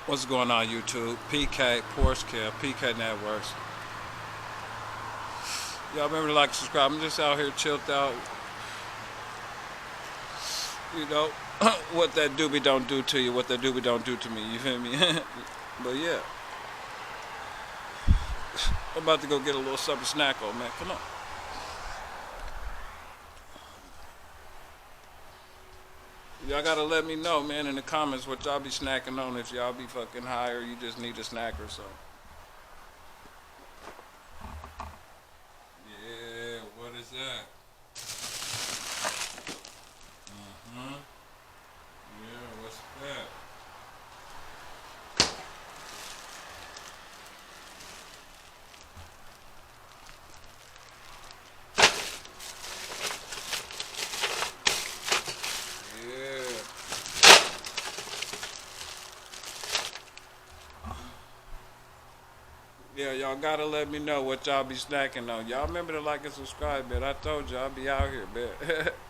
What's going on, YouTube? PK, Porsche Care, PK Networks. Y'all remember to like, subscribe. I'm just out here chilled out. You know, what that doobie don't do to you, what that doobie don't do to me. You feel me? But yeah, I'm about to go get a little supper snack on, man. Come on. Y'all gotta let me know, man, in the comments what y'all be snacking on. If y'all be fucking high or you just need a snack or something. Yeah, what is that? Huh? Yeah, what's that? Yeah. Yeah, y'all gotta let me know what y'all be snacking on. Y'all remember to like and subscribe, man. I told y'all I be out here, man.